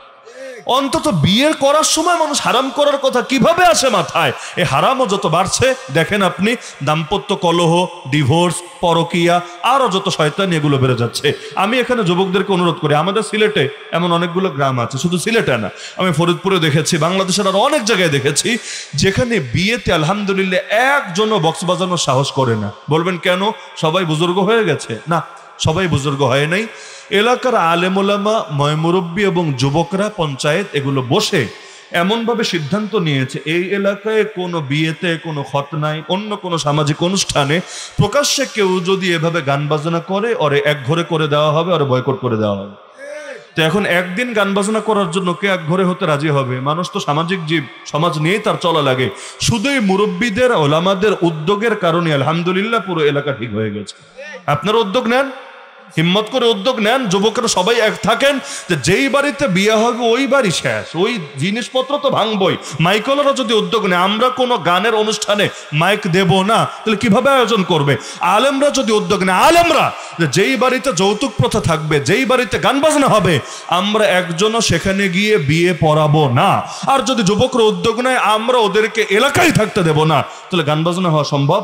অন্তত বিয়ে করার সময় মানুষ হারাম করার কথা কিভাবে আসে মাথায়? এই হারামও যত বাড়ছে দেখেন আপনি, দাম্পত্য কলহ, ডিভোর্স, পরকিয়া, আরো যত শয়তানি এগুলো বেড়ে যাচ্ছে। আমি এখানে যুবকদেরকে অনুরোধ করি, আমাদের সিলেটে এমন অনেকগুলো গ্রাম আছে, শুধু সিলেটে না, আমি ফরিদপুরে দেখেছি, বাংলাদেশের আরো অনেক জায়গায় দেখেছি, যেখানে বিয়েতে আলহামদুলিল্লাহ একজনও বক্স বাজানোর সাহস করে না। বলবেন কেন? সবাই বুজুর্গ হয়ে গেছে? না, সবাই বুজুর্গ হয় নাই। এলাকার আলেম ওলামা, ময়মুরব্বী এবং যুবকরা, পঞ্চায়েত এগুলো বসে এমনভাবে সিদ্ধান্ত নিয়েছে এই এলাকায় কোনো বিয়েতে, কোনো খতনায়, অন্য কোনো সামাজিক অনুষ্ঠানে প্রকাশ্যে কেউ যদি এভাবে গান বাজনা করে ওরে এক ঘরে করে দেওয়া হবে, ওরে বয়কট করে দেওয়া হবে। তো এখন একদিন গান বাজনা করার জন্য কে এক ঘরে হতে রাজি হবে? মানুষ তো সামাজিক জীব, সমাজ নিয়েই তার চলা লাগে। শুধুই মুরব্বীদের ওলামাদের উদ্যোগের কারণে আলহামদুলিল্লাহ পুরো এলাকা ঠিক হয়ে গেছে। আপনারা উদ্যোগ নেন, হিম্মত করে উদ্যোগ নেন, যুবকরা সবাই এক থাকেন যে যেই বাড়িতে বিয়ে হবে ওই বাড়ি শেষ, ওই জিনিসপত্র তো ভাঙবই। মাইকলারা যদি উদ্যোগ নেয়, আমরা কোনো গানের অনুষ্ঠানে মাইক দেব না, তাহলে কিভাবে আয়োজন করবে? আলেমরা যদি উদ্যোগ নেয়, আলেমরা যে যেই বাড়িতে যৌতুক প্রথা থাকবে, যেই বাড়িতে গান বাজনা হবে, আমরা একজনও সেখানে গিয়ে বিয়ে পড়াবো না। আর যদি যুবকরা উদ্যোগ নেয়, আমরা ওদেরকে এলাকায় থাকতে দেব না, তাহলে গান বাজনা হওয়া সম্ভব?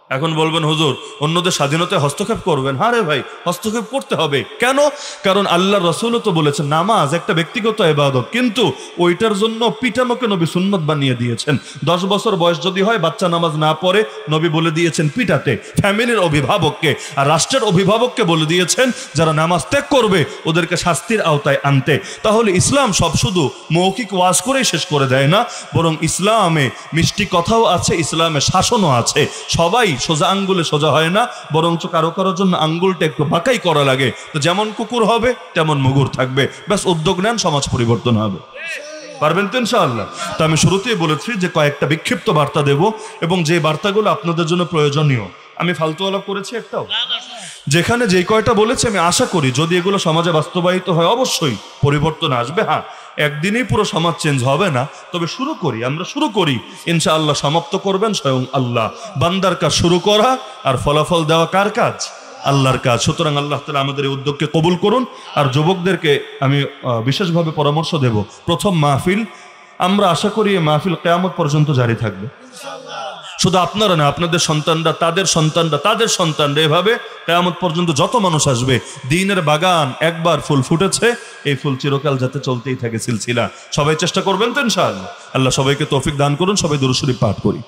এখন বলবেন হুজুর অন্যদের স্বাধীনতায় হস্তক্ষেপ করবেন। হ্যাঁ রে ভাই, হস্তক্ষেপ করতে হবে। কেন? কারণ আল্লাহ রাসূলও তো বলেছেন নামাজ একটা ব্যক্তিগত ইবাদত, কিন্তু ওইটার জন্য পিটানোকে নবী সুন্নত বানিয়ে দিয়েছেন। 10 বছর বয়স যদি হয়, বাচ্চা নামাজ না পড়ে, নবী বলে দিয়েছেন পিটাতে। ফ্যামিলির অভিভাবককে আর রাষ্ট্রের অভিভাবককে বলে দিয়েছেন যারা নামাজ ত্যাগ করবে ওদেরকে শাস্তির আওতায় আনতে। তাহলে ইসলাম সব শুধু মৌখিক ওয়াজ করেই শেষ করে দেয় না, বরং ইসলামে মিষ্টি কথাও আছে, ইসলামে শাসনও আছে। সবাই সোজা আঙ্গুলে সোজা হয় না, বরঞ্চ কারো কারোর জন্য আঙ্গুলটা একটু বাঁকাই করা লাগে। তো যেমন কুকুর হবে তেমন মুগুর থাকবে। ব্যাস উদ্যোগ নেন, সমাজ পরিবর্তন হবে। পারবেন তো ইনশাআল্লাহ? তো আমি শুরুতেই বলেছি যে কয়েকটা বিক্ষিপ্ত বার্তা দেব, এবং যে বার্তাগুলো আপনাদের জন্য প্রয়োজনীয়। আমি ফালতু আলাপ করেছি একটাও? যেখানে যে কয়টা বলেছি আমি আশা করি যদি এগুলো সমাজে বাস্তবায়িত হয় অবশ্যই পরিবর্তন আসবে। হ্যাঁ, একদিনেই পুরো সমাজ চেঞ্জ হবে না, তবে শুরু করি, আমরা শুরু করি, ইনশাআল্লাহ সমাপ্ত করবেন স্বয়ং আল্লাহ। বান্দার কাজ শুরু করা আর ফলাফল দেওয়া কার কাজ? আল্লাহর কাজ। সুতরাং আল্লাহ তাআলা আমাদের এই উদ্যোগকে কবুল করুন। আর যুবকদেরকে আমি বিশেষভাবে পরামর্শ দেব, প্রথম মাহফিল, আমরা আশা করি এই মাহফিল কিয়ামত পর্যন্ত জারি থাকবে। শুধু আপনারা না, আপনাদের সন্তানরা, তাদের সন্তানরা, তাদের সন্তানরা, এভাবে কিয়ামত পর্যন্ত যত মানুষ আসবে। দ্বীনের বাগান একবার ফুল ফুটেছে, এই ফুল চিরকাল যাতে চলতেই থাকে সিলসিলা। সবাই চেষ্টা করবেন তো ইনশাআল্লাহ? আল্লাহ সবাইকে তৌফিক দান করুন। সবাই দুরূদ শরীফ পাঠ করি।